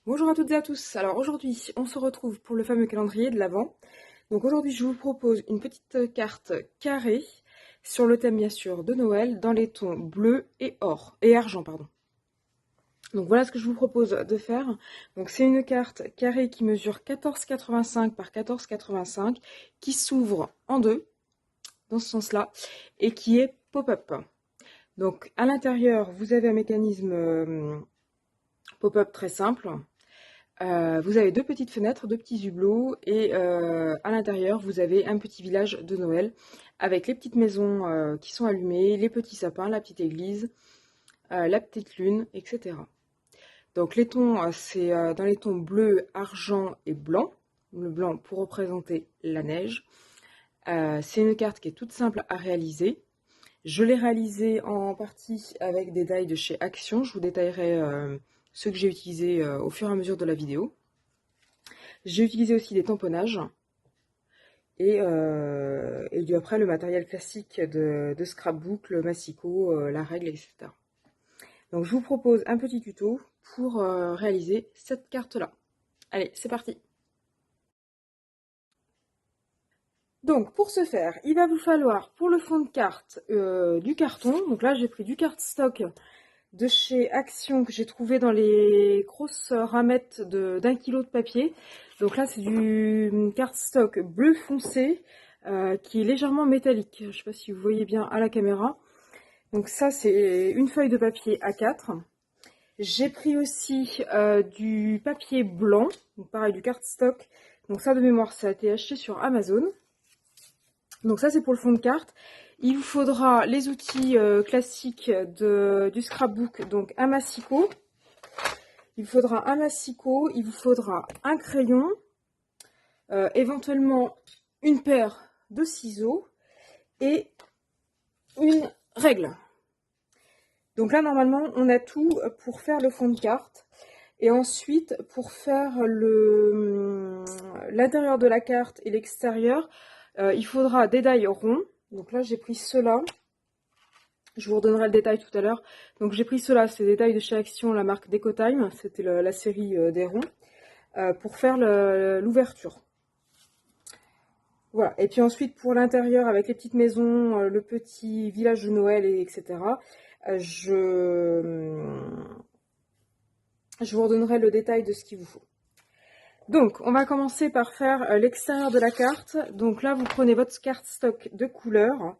Bonjour à toutes et à tous. Alors aujourd'hui, on se retrouve pour le fameux calendrier de l'Avent. Donc aujourd'hui, je vous propose une petite carte carrée sur le thème bien sûr de Noël dans les tons bleu et or et argent pardon. Donc voilà ce que je vous propose de faire. Donc c'est une carte carrée qui mesure 14,85 par 14,85 qui s'ouvre en deux dans ce sens-là et qui est pop-up. Donc à l'intérieur, vous avez un mécanisme pop-up très simple. Vous avez deux petites fenêtres, deux petits hublots et à l'intérieur vous avez un petit village de Noël avec les petites maisons qui sont allumées, les petits sapins, la petite église, la petite lune, etc. Donc les tons, c'est dans les tons bleu, argent et blanc. Le blanc pour représenter la neige. C'est une carte qui est toute simple à réaliser. Je l'ai réalisée en partie avec des die de chez Action. Je vous détaillerai ceux que j'ai utilisés au fur et à mesure de la vidéo. J'ai utilisé aussi des tamponnages et après le matériel classique de scrapbook, le massicot, la règle, etc. Donc je vous propose un petit tuto pour réaliser cette carte-là. Allez, c'est parti! Donc pour ce faire, il va vous falloir pour le fond de carte du carton. Donc là j'ai pris du cardstock de chez Action que j'ai trouvé dans les grosses ramettes d'1 kg de papier. Donc là c'est du cardstock bleu foncé qui est légèrement métallique. Je ne sais pas si vous voyez bien à la caméra. Donc ça c'est une feuille de papier A4. J'ai pris aussi du papier blanc, donc pareil du cardstock. Donc ça de mémoire ça a été acheté sur Amazon. Donc ça c'est pour le fond de carte. Il vous faudra les outils classiques du scrapbook, donc un massicot. Il vous faudra un massicot, il vous faudra un crayon, éventuellement une paire de ciseaux et une règle. Donc là normalement on a tout pour faire le fond de carte. Et ensuite pour faire l'intérieur de la carte et l'extérieur, il faudra des die ronds. Donc là j'ai pris ceux-là. Je vous redonnerai le détail tout à l'heure. Donc j'ai pris ceux-là, c'est des die de chez Action, la marque Decotime. C'était la série des ronds. Pour faire l'ouverture. Voilà. Et puis ensuite pour l'intérieur avec les petites maisons, le petit village de Noël, etc. Je vous redonnerai le détail de ce qu'il vous faut. Donc, on va commencer par faire l'extérieur de la carte. Donc là, vous prenez votre cardstock de couleur.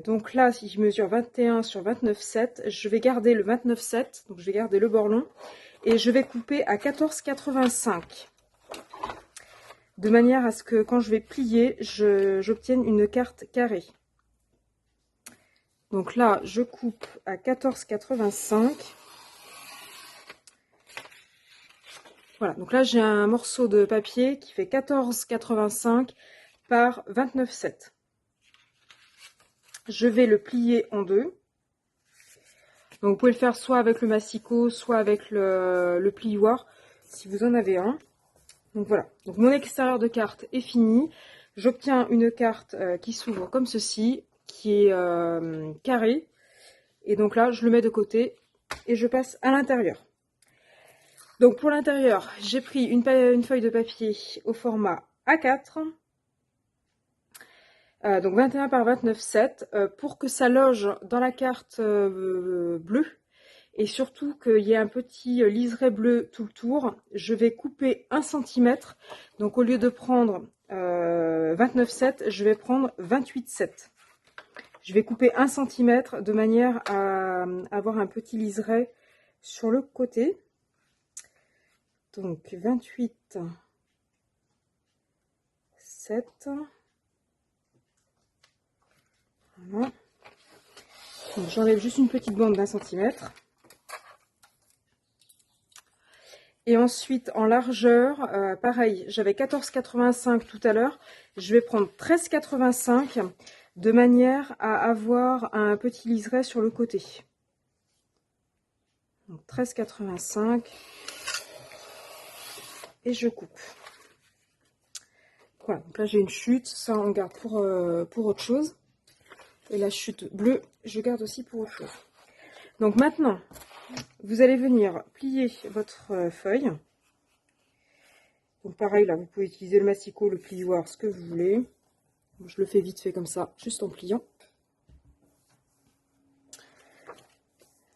Donc là, si je mesure 21 sur 29,7, je vais garder le 29,7. Donc je vais garder le bord long. Et je vais couper à 14,85. De manière à ce que quand je vais plier, j'obtienne une carte carrée. Donc là, je coupe à 14,85. Voilà, donc là j'ai un morceau de papier qui fait 14,85 par 29,7. Je vais le plier en deux. Donc vous pouvez le faire soit avec le massicot, soit avec le plioir, si vous en avez un. Donc voilà, donc mon extérieur de carte est fini. J'obtiens une carte qui s'ouvre comme ceci, qui est carrée. Et donc là, je le mets de côté et je passe à l'intérieur. Donc pour l'intérieur, j'ai pris une feuille de papier au format A4, donc 21 par 29,7, pour que ça loge dans la carte bleue et surtout qu'il y ait un petit liseré bleu tout le tour. Je vais couper 1 cm, donc au lieu de prendre 29,7, je vais prendre 28,7. Je vais couper 1 cm de manière à avoir un petit liseré sur le côté. Donc 28,7. Voilà. J'enlève juste une petite bande d'1 cm. Et ensuite en largeur, pareil, j'avais 14,85 tout à l'heure. Je vais prendre 13,85 de manière à avoir un petit liseré sur le côté. Donc 13,85. Et je coupe. Voilà, donc là j'ai une chute, ça on garde pour autre chose. Et la chute bleue, je garde aussi pour autre chose. Donc maintenant, vous allez venir plier votre feuille. Donc pareil, là, vous pouvez utiliser le massicot, le plioir, ce que vous voulez. Je le fais vite fait comme ça, juste en pliant.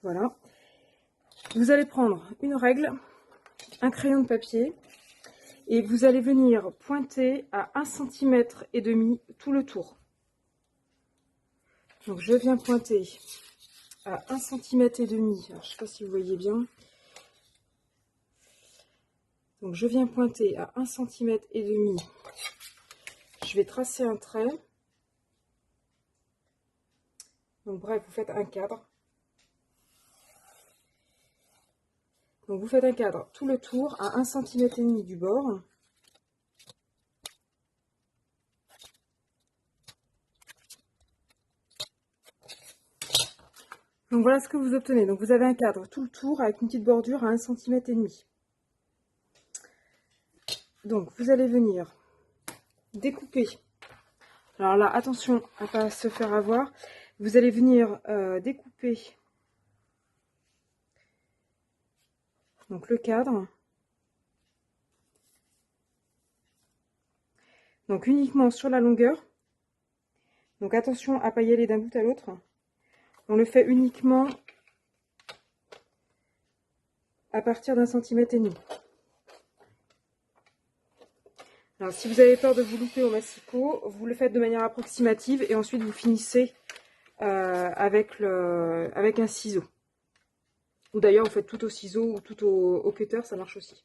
Voilà. Vous allez prendre une règle, un crayon de papier, et vous allez venir pointer à 1,5 cm tout le tour. Donc je viens pointer à 1,5 cm. Je ne sais pas si vous voyez bien. Donc je viens pointer à 1,5 cm. Je vais tracer un trait. Donc bref, vous faites un cadre. Donc vous faites un cadre tout le tour à 1,5 cm du bord. Donc voilà ce que vous obtenez. Donc vous avez un cadre tout le tour avec une petite bordure à 1,5 cm. Donc vous allez venir découper. Alors là, attention à ne pas se faire avoir. Vous allez venir découper donc le cadre. Donc uniquement sur la longueur. Donc attention à ne pas y aller d'un bout à l'autre. On le fait uniquement à partir d'1,5 cm. Alors si vous avez peur de vous louper au massicot, vous le faites de manière approximative et ensuite vous finissez avec un ciseau. Ou d'ailleurs vous faites tout au ciseau ou tout au cutter, ça marche aussi.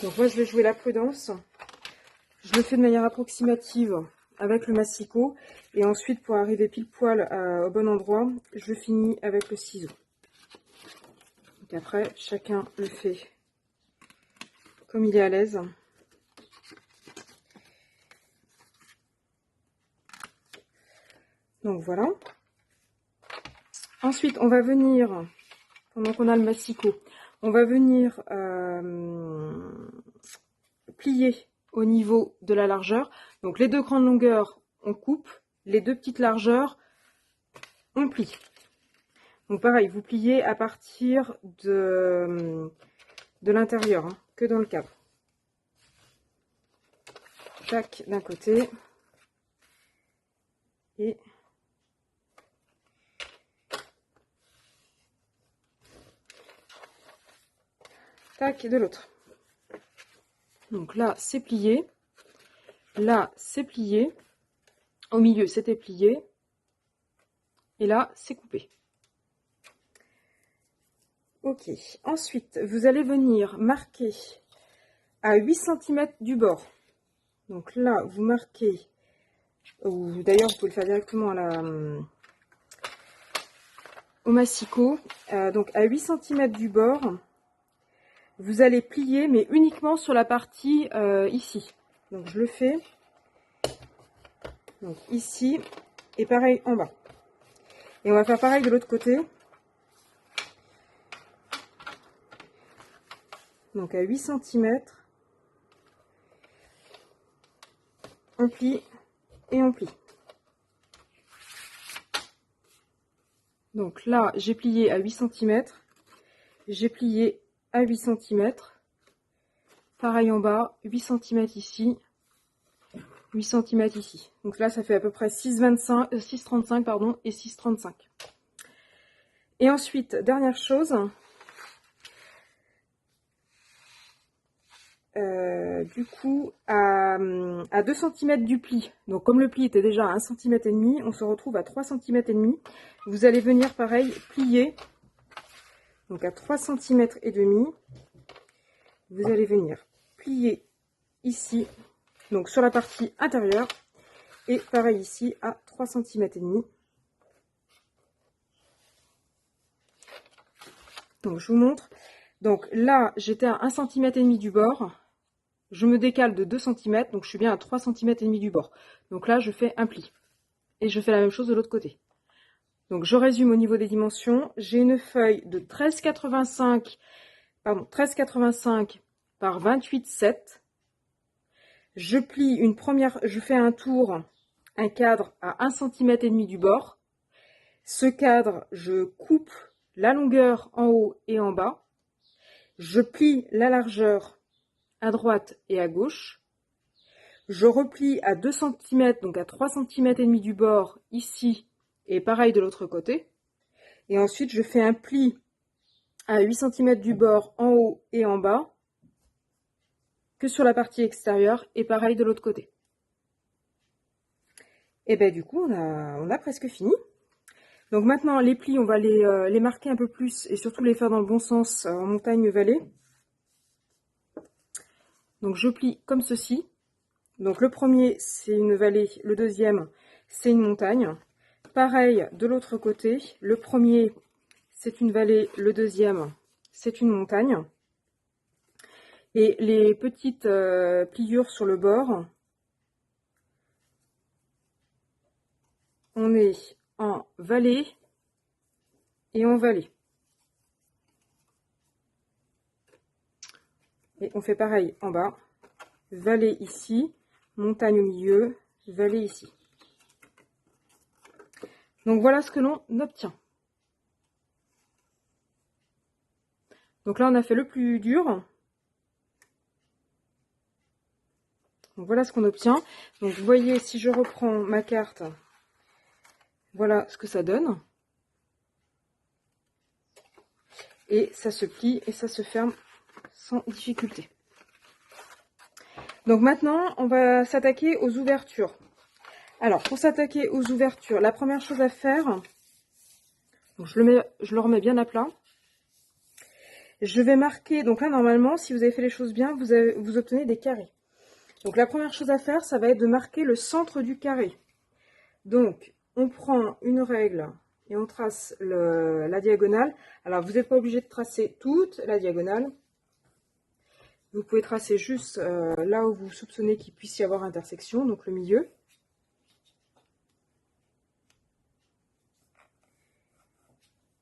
Donc moi je vais jouer la prudence. Je le fais de manière approximative avec le massicot. Et ensuite pour arriver pile poil au bon endroit, je finis avec le ciseau. Donc après chacun le fait comme il est à l'aise. Donc voilà. Ensuite on va venir, pendant qu'on a le massicot, on va venir plier au niveau de la largeur. Donc les deux grandes longueurs, on coupe. Les deux petites largeurs, on plie. Donc pareil, vous pliez à partir de l'intérieur, hein, que dans le cadre. Tac, d'un côté. Et tac, de l'autre. Donc là, c'est plié. Là, c'est plié. Au milieu, c'était plié. Et là, c'est coupé. Ok. Ensuite, vous allez venir marquer à 8 cm du bord. Donc là, vous marquez, ou d'ailleurs, vous pouvez le faire directement au massicot. Donc à 8 cm du bord, vous allez plier, mais uniquement sur la partie ici. Donc je le fais. Donc ici, et pareil en bas. Et on va faire pareil de l'autre côté. Donc à 8 cm, on plie et on plie. Donc là, j'ai plié à 8 cm, j'ai plié à 8 cm, pareil en bas, 8 cm ici, 8 cm ici. Donc là, ça fait à peu près 6,35 pardon, et 6,35. Et ensuite, dernière chose, du coup, à 2 cm du pli, donc comme le pli était déjà à 1,5 cm, on se retrouve à 3,5 cm. Vous allez venir, pareil, plier, donc à 3,5 cm. Vous allez venir plier ici, donc sur la partie intérieure, et pareil ici à 3,5 cm. Donc je vous montre. Donc là, j'étais à 1,5 cm du bord. Je me décale de 2 cm, donc je suis bien à 3,5 cm du bord. Donc là, je fais un pli. Et je fais la même chose de l'autre côté. Donc je résume au niveau des dimensions. J'ai une feuille de 13,85 par 28,7. Je plie une première, je fais un tour, un cadre à 1,5 cm du bord. Ce cadre, je coupe la longueur en haut et en bas. Je plie la largeur à droite et à gauche. Je replie à 2 cm, donc à 3 cm et demi du bord ici et pareil de l'autre côté. Et ensuite, je fais un pli à 8 cm du bord en haut et en bas que sur la partie extérieure et pareil de l'autre côté. Et bien du coup, on a presque fini. Donc maintenant, les plis, on va les marquer un peu plus et surtout les faire dans le bon sens en montagne-vallée. Donc je plie comme ceci. Donc le premier, c'est une vallée, le deuxième, c'est une montagne. Pareil de l'autre côté, le premier, c'est une vallée, le deuxième, c'est une montagne. Et les petites pliures sur le bord, on est en vallée et en vallée. Et on fait pareil en bas, vallée ici, montagne au milieu, vallée ici. Donc voilà ce que l'on obtient. Donc là on a fait le plus dur. Donc voilà ce qu'on obtient. Donc vous voyez, si je reprends ma carte, voilà ce que ça donne. Et ça se plie et ça se ferme sans difficulté. Donc maintenant, on va s'attaquer aux ouvertures. Alors, pour s'attaquer aux ouvertures, la première chose à faire, donc je le remets bien à plat. Je vais marquer, donc là normalement, si vous avez fait les choses bien, vous obtenez des carrés. Donc la première chose à faire, ça va être de marquer le centre du carré. Donc, on prend une règle et on trace la diagonale. Alors, vous n'êtes pas obligé de tracer toute la diagonale. Vous pouvez tracer juste là où vous soupçonnez qu'il puisse y avoir intersection, donc le milieu.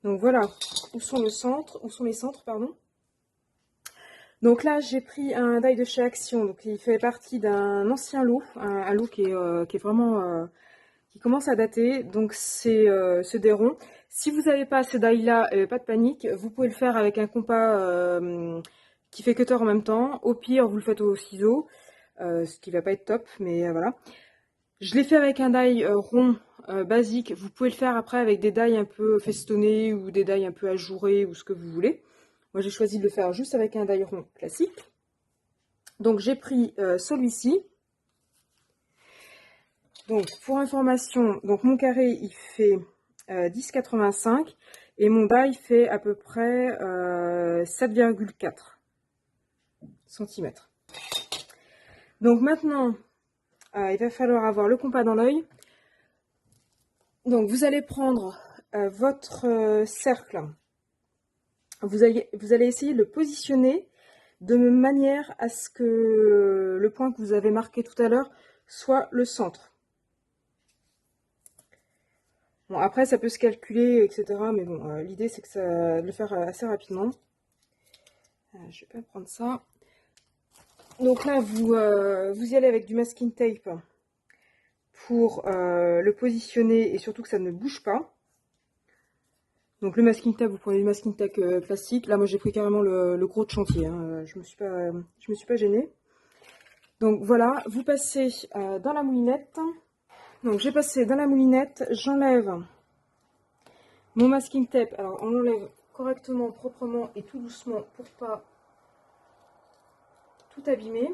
Donc voilà, où sont les centres, pardon. Donc là, j'ai pris un die de chez Action, donc il fait partie d'un ancien lot, un lot qui est vraiment, qui commence à dater, donc c'est des ronds. Si vous n'avez pas ces die-là, pas de panique, vous pouvez le faire avec un compas qui fait cutter en même temps. Au pire, vous le faites au ciseau, ce qui va pas être top, mais voilà. Je l'ai fait avec un die rond basique. Vous pouvez le faire après avec des die un peu festonnés ou des die un peu ajourés ou ce que vous voulez. Moi, j'ai choisi de le faire juste avec un die rond classique. Donc, j'ai pris celui-ci. Donc, pour information, donc mon carré, il fait 10,85 et mon die fait à peu près 7,4 cm. Donc, maintenant, il va falloir avoir le compas dans l'œil. Donc, vous allez prendre votre cercle. Vous allez essayer de le positionner de manière à ce que le point que vous avez marqué tout à l'heure soit le centre. Bon, après, ça peut se calculer, etc. Mais bon, l'idée, c'est de le faire assez rapidement. Je vais pas prendre ça. Donc là, vous y allez avec du masking tape pour le positionner et surtout que ça ne bouge pas. Donc le masking tape, vous prenez du masking tape classique. Là, moi, j'ai pris carrément le gros de chantier. Hein. Je me suis pas gênée. Donc voilà, vous passez dans la moulinette. Donc j'ai passé dans la moulinette, j'enlève mon masking tape. Alors on l'enlève correctement, proprement et tout doucement pour pas tout abîmer.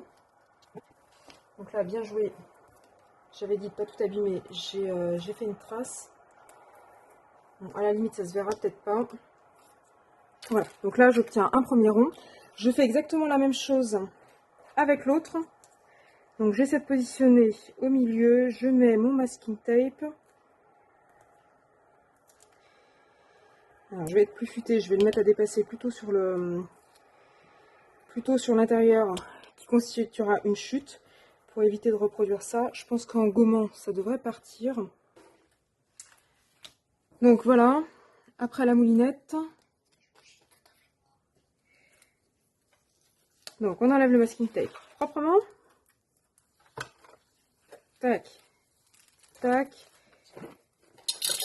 Donc là, bien joué. J'avais dit de pas tout abîmer, j'ai fait une trace. Bon, à la limite, ça se verra peut-être pas. Voilà, donc là, j'obtiens un premier rond. Je fais exactement la même chose avec l'autre. Donc j'essaie de positionner au milieu, je mets mon masking tape. Alors je vais être plus futé, je vais le mettre à dépasser plutôt sur l'intérieur qui constituera une chute pour éviter de reproduire ça. Je pense qu'en gommant, ça devrait partir. Donc voilà, après la moulinette. Donc on enlève le masking tape proprement. Tac, tac.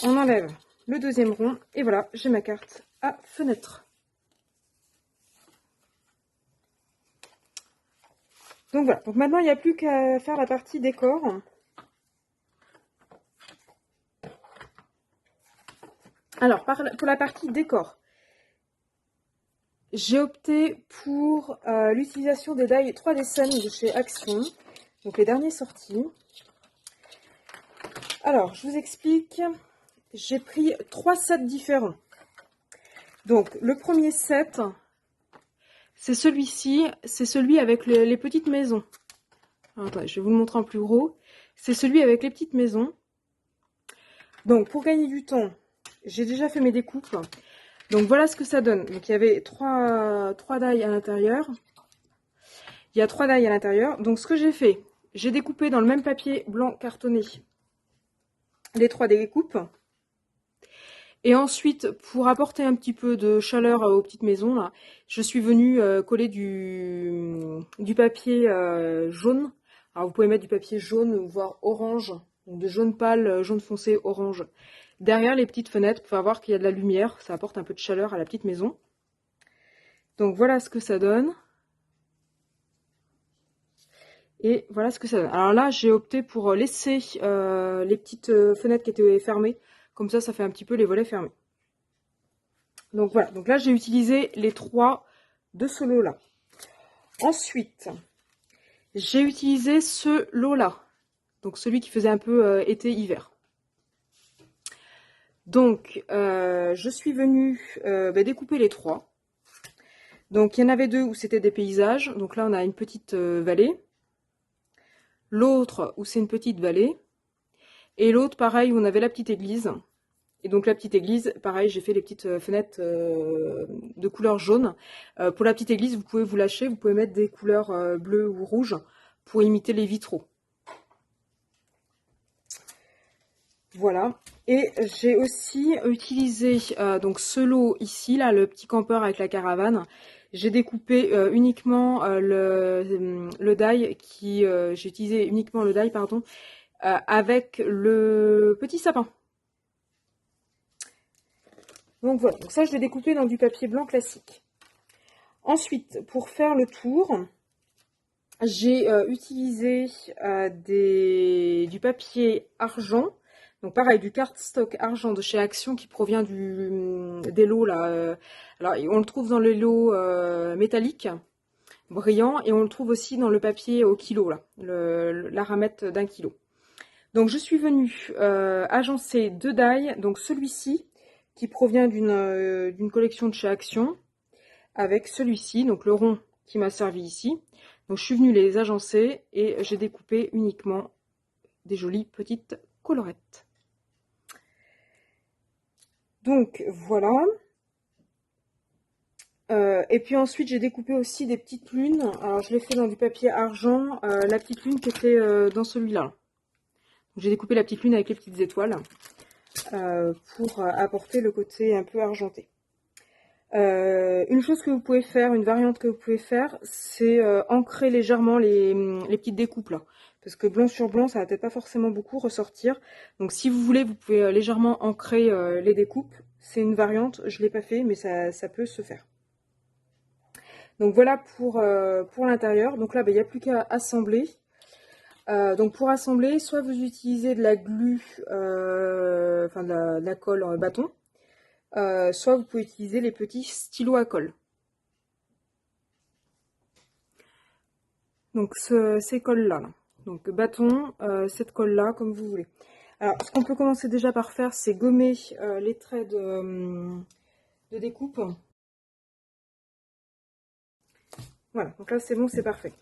On enlève le deuxième rond et voilà, j'ai ma carte à fenêtre. Donc voilà, donc maintenant il n'y a plus qu'à faire la partie décor. Alors, pour la partie décor, j'ai opté pour l'utilisation des die 3D Sun de chez Action, donc les derniers sortis. Alors, je vous explique, j'ai pris 3 sets différents. Donc, le premier set, c'est celui-ci, c'est celui avec les petites maisons. Alors, attendez, je vais vous le montrer en plus gros. C'est celui avec les petites maisons. Donc, pour gagner du temps, j'ai déjà fait mes découpes. Donc, voilà ce que ça donne. Donc, il y avait 3 die à l'intérieur. Il y a 3 die à l'intérieur. Donc, ce que j'ai fait, j'ai découpé dans le même papier blanc cartonné les 3 découpes. Et ensuite, pour apporter un petit peu de chaleur aux petites maisons, là, je suis venue coller du papier jaune. Alors, vous pouvez mettre du papier jaune, voire orange. Donc, de jaune pâle, jaune foncé, orange. Derrière les petites fenêtres, pour voir qu'il y a de la lumière. Ça apporte un peu de chaleur à la petite maison. Donc, voilà ce que ça donne. Et voilà ce que ça donne. Alors là, j'ai opté pour laisser les petites fenêtres qui étaient fermées. Comme ça fait un petit peu les volets fermés. Donc voilà, donc là j'ai utilisé les 3 de ce lot-là. Ensuite, j'ai utilisé ce lot-là. Donc celui qui faisait un peu été-hiver. Donc, je suis venue découper les 3. Donc il y en avait 2 où c'était des paysages. Donc là on a une petite vallée. L'autre où c'est une petite vallée. Et l'autre pareil où on avait la petite église. Et donc la petite église, pareil, j'ai fait les petites fenêtres de couleur jaune. Pour la petite église, vous pouvez vous lâcher, vous pouvez mettre des couleurs bleues ou rouges pour imiter les vitraux. Voilà. Et j'ai aussi utilisé donc ce lot ici, là, le petit campeur avec la caravane. J'ai découpé uniquement le die j'ai utilisé uniquement le die, pardon, avec le petit sapin. Donc voilà, donc ça je l'ai découpé dans du papier blanc classique. Ensuite, pour faire le tour, j'ai utilisé du papier argent. Donc pareil, du cardstock argent de chez Action qui provient des lots là. Alors on le trouve dans les lots métalliques, brillants, et on le trouve aussi dans le papier au kilo là, la ramette d'1 kilo. Donc je suis venue agencer 2 die, donc celui-ci qui provient d'une collection de chez Action, avec celui-ci, donc le rond qui m'a servi ici. Donc je suis venue les agencer et j'ai découpé uniquement des jolies petites colorettes. Donc voilà. Et puis ensuite j'ai découpé aussi des petites lunes. Alors je l'ai fait dans du papier argent, la petite lune qui était dans celui-là. J'ai découpé la petite lune avec les petites étoiles pour apporter le côté un peu argenté. Une chose que vous pouvez faire, une variante que vous pouvez faire, c'est ancrer légèrement les petites découpes là. Parce que blanc sur blanc, ça va peut-être pas forcément beaucoup ressortir. Donc si vous voulez, vous pouvez légèrement ancrer les découpes. C'est une variante, je ne l'ai pas fait, mais ça peut se faire. Donc voilà pour l'intérieur. Donc là, il n'y a plus qu'à assembler. Donc pour assembler, soit vous utilisez de la glu, enfin de la colle en bâton, soit vous pouvez utiliser les petits stylos à colle. Donc ces colles-là. Donc bâton, cette colle-là, comme vous voulez. Alors ce qu'on peut commencer déjà par faire, c'est gommer les traits de découpe. Voilà, donc là c'est bon, c'est parfait.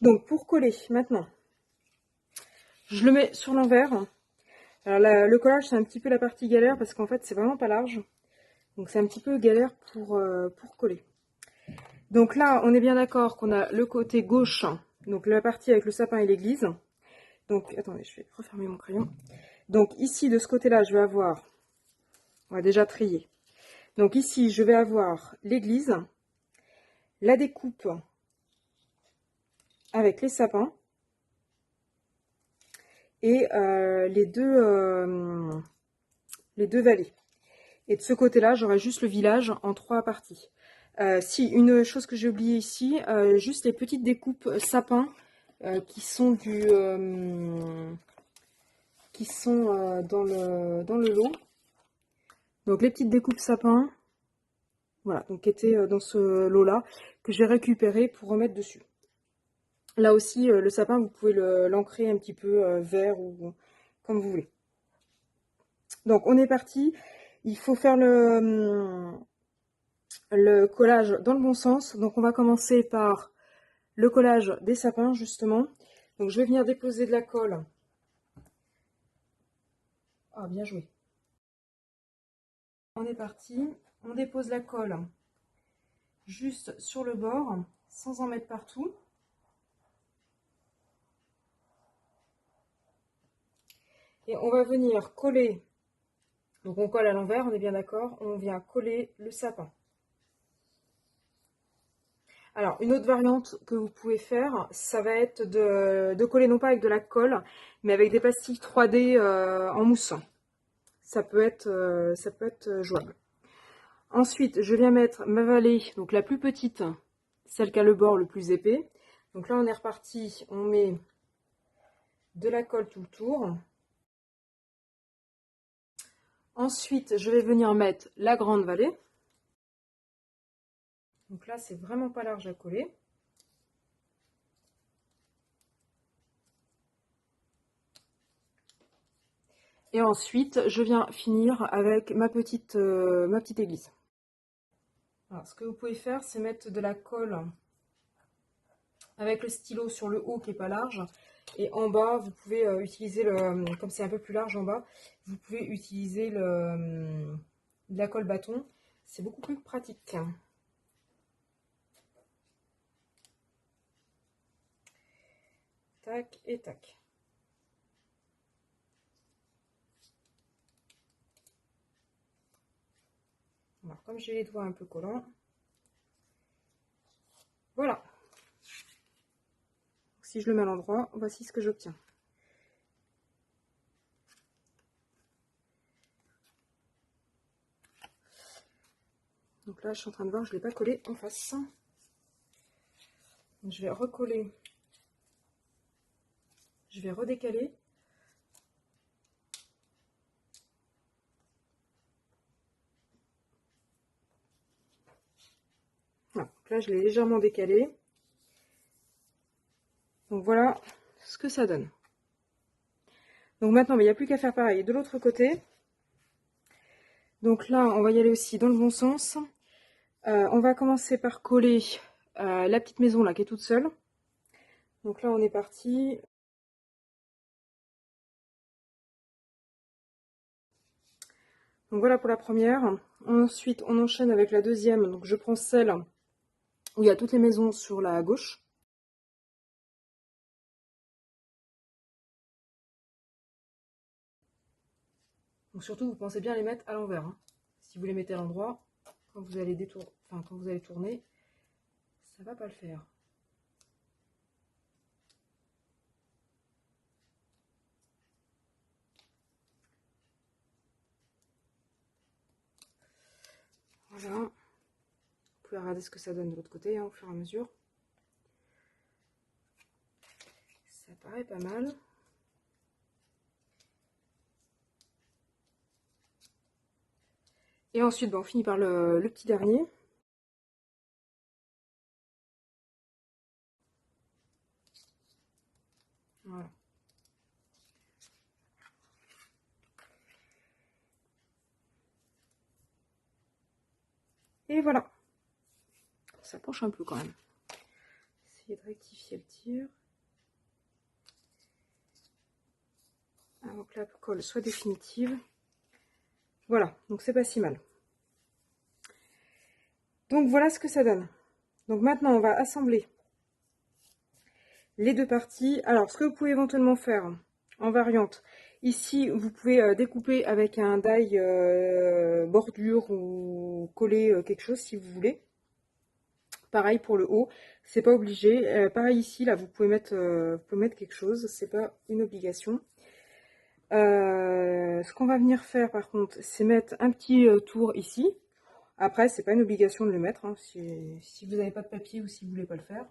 Donc pour coller, maintenant, je le mets sur l'envers. Alors le collage, c'est un petit peu la partie galère parce qu'en fait c'est vraiment pas large. Donc c'est un petit peu galère pour coller. Donc là, on est bien d'accord qu'on a le côté gauche, donc la partie avec le sapin et l'église. Donc, attendez, je vais refermer mon crayon. Donc ici, de ce côté-là, je vais avoir, on va déjà trier. Donc ici, je vais avoir l'église, la découpe avec les sapins et les deux vallées. Et de ce côté-là, j'aurai juste le village en 3 parties. Si, une chose que j'ai oublié ici, juste les petites découpes sapins qui sont dans le lot. Donc les petites découpes sapins, voilà, donc qui étaient dans ce lot-là, que j'ai récupéré pour remettre dessus. Là aussi, le sapin, vous pouvez l'ancrer un petit peu vert ou comme vous voulez. Donc on est parti. Il faut faire le collage dans le bon sens. Donc on va commencer par le collage des sapins justement. Donc je vais venir déposer de la colle. Ah, bien joué. On est parti. On dépose la colle juste sur le bord, sans en mettre partout. Et on va venir coller. Donc on colle à l'envers, on est bien d'accord. On vient coller le sapin. Alors, une autre variante que vous pouvez faire, ça va être de coller non pas avec de la colle, mais avec des pastilles 3D en mousse. Ça peut être jouable. Ensuite, je viens mettre ma vallée, donc la plus petite, celle qui a le bord le plus épais. Donc là, on est reparti, on met de la colle tout le tour. Ensuite, je vais venir mettre la grande vallée. Donc là, c'est vraiment pas large à coller. Et ensuite, je viens finir avec ma petite église. Alors, ce que vous pouvez faire, c'est mettre de la colle avec le stylo sur le haut qui n'est pas large. Et en bas, vous pouvez utiliser, comme c'est un peu plus large en bas, vous pouvez utiliser de la colle bâton. C'est beaucoup plus pratique. Tac et tac. Alors, comme j'ai les doigts un peu collants, voilà. Si je le mets à l'endroit, voici ce que j'obtiens. Donc là, je suis en train de voir, je ne l'ai pas collé en face. Donc, je vais recoller. Je vais redécaler. Voilà. Donc là, je l'ai légèrement décalé. Donc voilà ce que ça donne. Donc maintenant, il n'y a plus qu'à faire pareil de l'autre côté. Donc là, on va y aller aussi dans le bon sens. On va commencer par coller la petite maison là qui est toute seule. Donc là, on est parti. Donc voilà pour la première. Ensuite, on enchaîne avec la deuxième. Donc je prends celle où il y a toutes les maisons sur la gauche. Donc surtout, vous pensez bien les mettre à l'envers. Hein. Si vous les mettez à l'endroit, quand vous allez quand vous allez tourner, ça va pas le faire. Voilà. Vous pouvez regarder ce que ça donne de l'autre côté hein, au fur et à mesure. Ça paraît pas mal. Et ensuite, on finit par le petit dernier. Voilà. Et voilà. Ça penche un peu quand même. Essayez de rectifier le tir. Avant que la colle soit définitive. Voilà, donc c'est pas si mal. Donc voilà ce que ça donne. Donc maintenant, on va assembler les deux parties. Alors, ce que vous pouvez éventuellement faire en variante, ici, vous pouvez découper avec un die bordure ou coller quelque chose si vous voulez. Pareil pour le haut, c'est pas obligé. Pareil ici, là, vous pouvez mettre quelque chose, c'est pas une obligation. Ce qu'on va venir faire par contre, c'est mettre un petit tour ici. Après, c'est pas une obligation de le mettre, hein, si vous n'avez pas de papier ou si vous voulez pas le faire.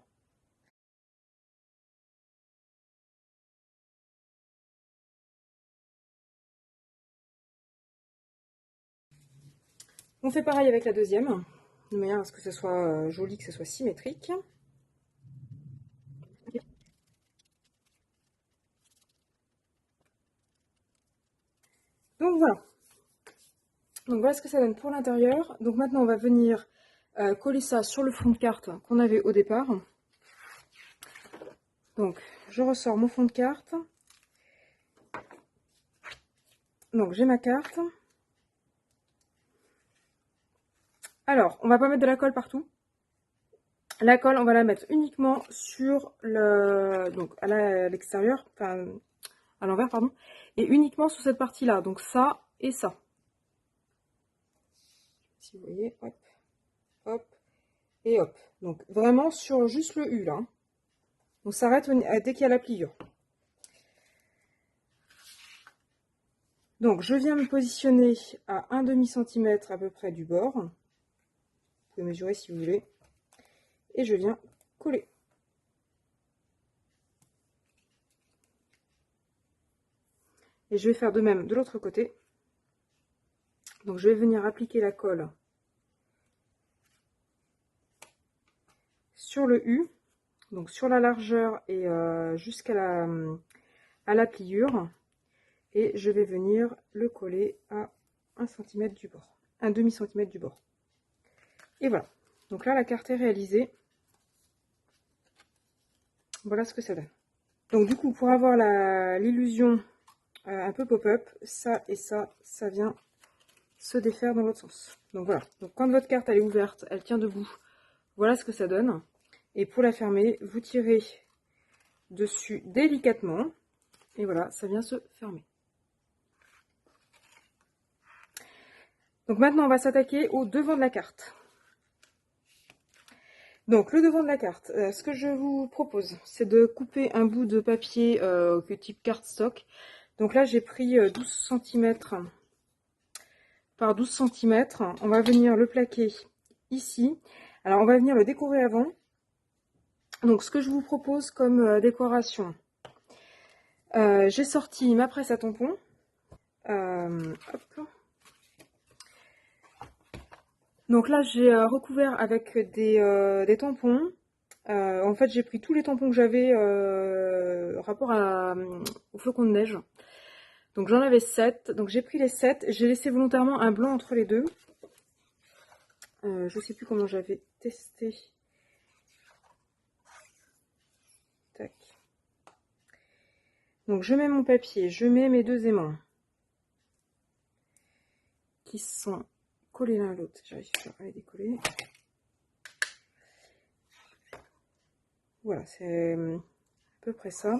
On fait pareil avec la deuxième, de manière à ce que ce soit joli, que ce soit symétrique. Donc voilà. Donc voilà ce que ça donne pour l'intérieur. Donc maintenant on va venir coller ça sur le fond de carte qu'on avait au départ. Donc je ressors mon fond de carte. Donc j'ai ma carte. Alors on va pas mettre de la colle partout. La colle on va la mettre uniquement sur le, donc à l'extérieur, enfin à l'envers pardon, et uniquement sur cette partie là. Donc ça et ça. Si vous voyez, hop, hop et hop. Donc vraiment sur juste le U là. On s'arrête dès qu'il y a la pliure. Donc je viens me positionner à 1,5 cm à peu près du bord. Vous pouvez mesurer si vous voulez. Et je viens coller. Et je vais faire de même de l'autre côté. Donc je vais venir appliquer la colle sur le U, donc sur la largeur et jusqu'à la pliure. Et je vais venir le coller à 1 cm du bord, 1,5 cm du bord. Et voilà. Donc là la carte est réalisée. Voilà ce que ça donne. Donc du coup, pour avoir l'illusion un peu pop-up, ça et ça vient se défaire dans l'autre sens. Donc voilà. Donc quand votre carte elle est ouverte, elle tient debout. Voilà ce que ça donne. Et pour la fermer, vous tirez dessus délicatement. Et voilà, ça vient se fermer. Donc maintenant, on va s'attaquer au devant de la carte. Donc le devant de la carte, ce que je vous propose, c'est de couper un bout de papier type cardstock. Donc là, j'ai pris 12 cm par 12 cm. On va venir le plaquer ici. Alors, on va venir le décorer avant. Donc, ce que je vous propose comme décoration, j'ai sorti ma presse à tampons. Hop. Donc là, j'ai recouvert avec des tampons. En fait, j'ai pris tous les tampons que j'avais rapport au flocon de neige. Donc j'en avais 7. Donc j'ai pris les 7. J'ai laissé volontairement un blanc entre les deux. Je sais plus comment j'avais testé. Tac. Donc je mets mon papier, je mets mes deux aimants qui sont collés l'un à l'autre. J'arrive à les décoller. Voilà, c'est à peu près ça.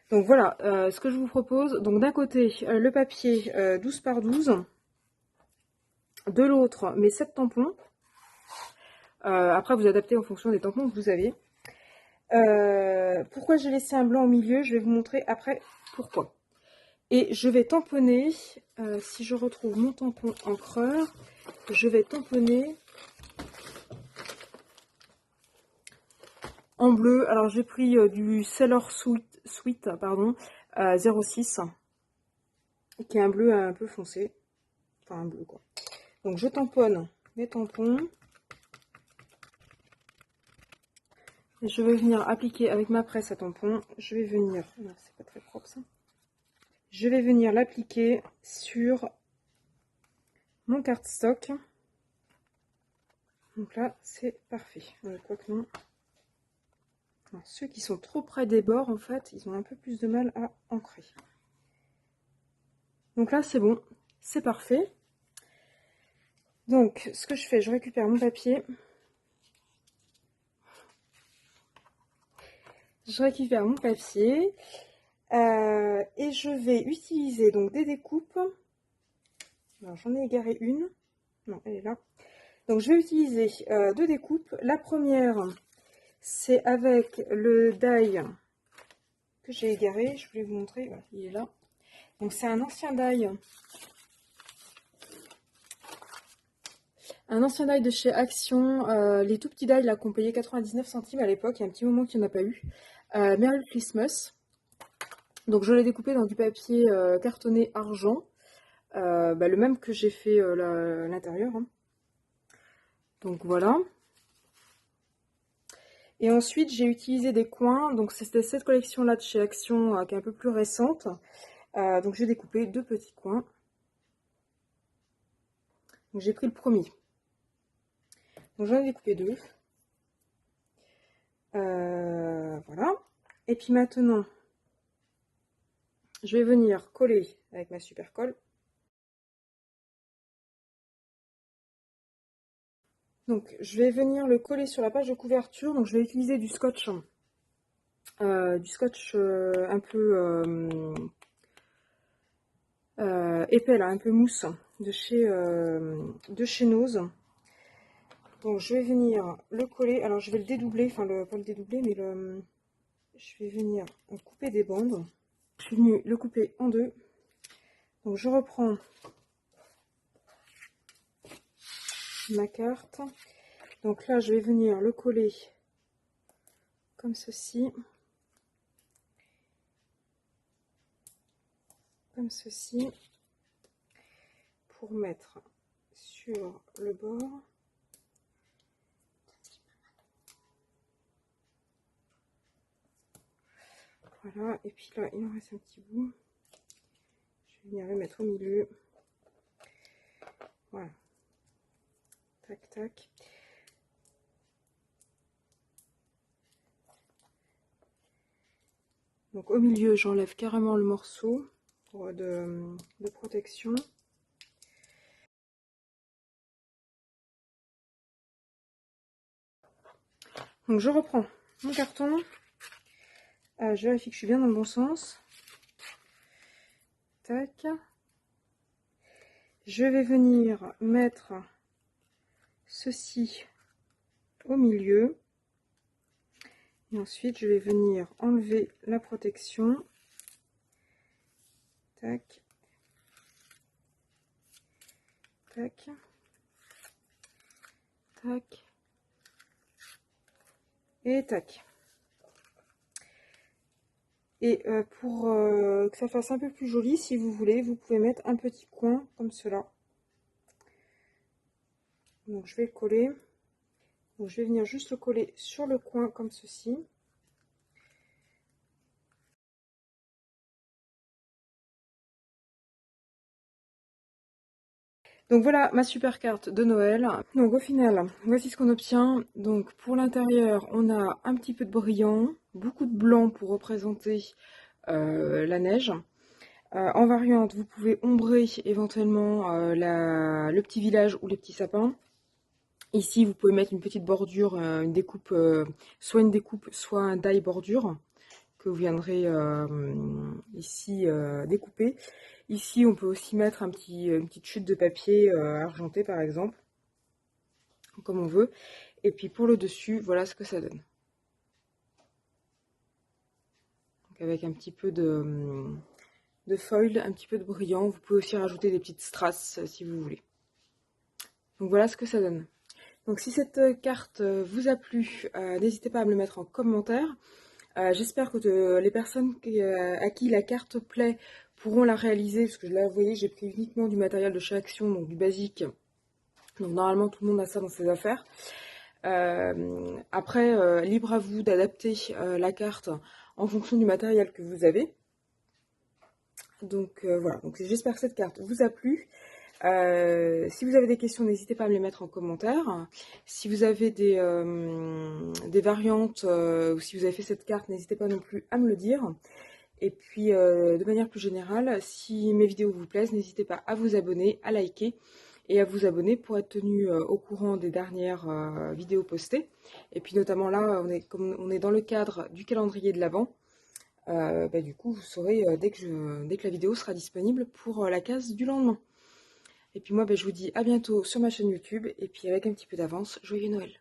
Donc voilà, ce que je vous propose. Donc d'un côté, le papier 12 par 12. De l'autre, mes 7 tampons. Après, vous adaptez en fonction des tampons que vous avez. Pourquoi j'ai laissé un blanc au milieu? Je vais vous montrer après pourquoi. Et je vais tamponner, si je retrouve mon tampon encreur, je vais tamponner en bleu. Alors j'ai pris du Sailor Sweet pardon, 06, qui est un bleu un peu foncé. Enfin un bleu quoi. Donc je tamponne mes tampons. Et je vais venir appliquer avec ma presse à tampon. Je vais venir, c'est pas très propre ça. Je vais venir l'appliquer sur mon cardstock. Donc là, c'est parfait. Quoique non. Alors, ceux qui sont trop près des bords, en fait, ils ont un peu plus de mal à ancrer. Donc là, c'est bon. C'est parfait. Donc, ce que je fais, je récupère mon papier. Je récupère mon papier. Et je vais utiliser donc des découpes. Alors, j'en ai égaré une. Non, elle est là. Donc, je vais utiliser deux découpes. La première, c'est avec le die que j'ai égaré. Je voulais vous montrer. Voilà, il est là. Donc c'est un ancien die. Un ancien die de chez Action. Les tout petits die là qu'on payait 99 centimes à l'époque. Il y a un petit moment qu'il n'y en a pas eu. Merry Christmas. Donc je l'ai découpé dans du papier cartonné argent. Le même que j'ai fait l'intérieur. Hein. Donc voilà. Et ensuite, j'ai utilisé des coins. Donc c'était cette collection-là de chez Action qui est un peu plus récente. Donc j'ai découpé 2 petits coins. Donc j'ai pris le premier. Donc j'en ai découpé 2. Voilà. Et puis maintenant, je vais venir coller avec ma super colle. Donc je vais venir le coller sur la page de couverture. Donc je vais utiliser du scotch. Un peu épais là, un peu mousse de chez Nose. Donc je vais venir le coller. Alors je vais le dédoubler, enfin pas le dédoubler, mais je vais venir couper des bandes. Je suis venue le couper en 2. Donc je reprends ma carte. Donc là je vais venir le coller comme ceci. Comme ceci. Pour mettre sur le bord. Voilà, et puis là, il en reste un petit bout. Je vais venir le mettre au milieu. Voilà. Tac, tac. Donc au milieu, j'enlève carrément le morceau de protection. Donc je reprends mon carton. Je vérifie que je suis bien dans le bon sens. Tac. Je vais venir mettre ceci au milieu. Et ensuite, je vais venir enlever la protection. Tac. Tac. Tac. Et tac. Et pour que ça fasse un peu plus joli, si vous voulez, vous pouvez mettre un petit coin comme cela. Donc je vais le coller. Donc je vais venir juste le coller sur le coin comme ceci. Donc voilà ma super carte de Noël. Donc au final, voici ce qu'on obtient. Donc pour l'intérieur, on a un petit peu de brillant, beaucoup de blanc pour représenter la neige. En variante, vous pouvez ombrer éventuellement le petit village ou les petits sapins. Ici, vous pouvez mettre une petite bordure, une découpe, soit un die bordure que vous viendrez ici découper. Ici, on peut aussi mettre une petite chute de papier argenté, par exemple, comme on veut. Et puis pour le dessus, voilà ce que ça donne. Donc avec un petit peu de foil, un petit peu de brillant. Vous pouvez aussi rajouter des petites strass si vous voulez. Donc voilà ce que ça donne. Donc si cette carte vous a plu, n'hésitez pas à me le mettre en commentaire. J'espère que les personnes à qui la carte plaît pourront la réaliser, parce que là vous voyez j'ai pris uniquement du matériel de chez Action, donc du basique. Donc normalement tout le monde a ça dans ses affaires. Après, libre à vous d'adapter la carte en fonction du matériel que vous avez. Donc voilà, donc j'espère que cette carte vous a plu. Si vous avez des questions, n'hésitez pas à me les mettre en commentaire. Si vous avez des variantes ou si vous avez fait cette carte, n'hésitez pas non plus à me le dire. Et puis, de manière plus générale, si mes vidéos vous plaisent, n'hésitez pas à vous abonner, à liker et à vous abonner pour être tenu au courant des dernières vidéos postées. Et puis notamment là, comme on est dans le cadre du calendrier de l'Avent, du coup, vous saurez dès que la vidéo sera disponible pour la case du lendemain. Et puis moi, je vous dis à bientôt sur ma chaîne YouTube. Et puis avec un petit peu d'avance, joyeux Noël!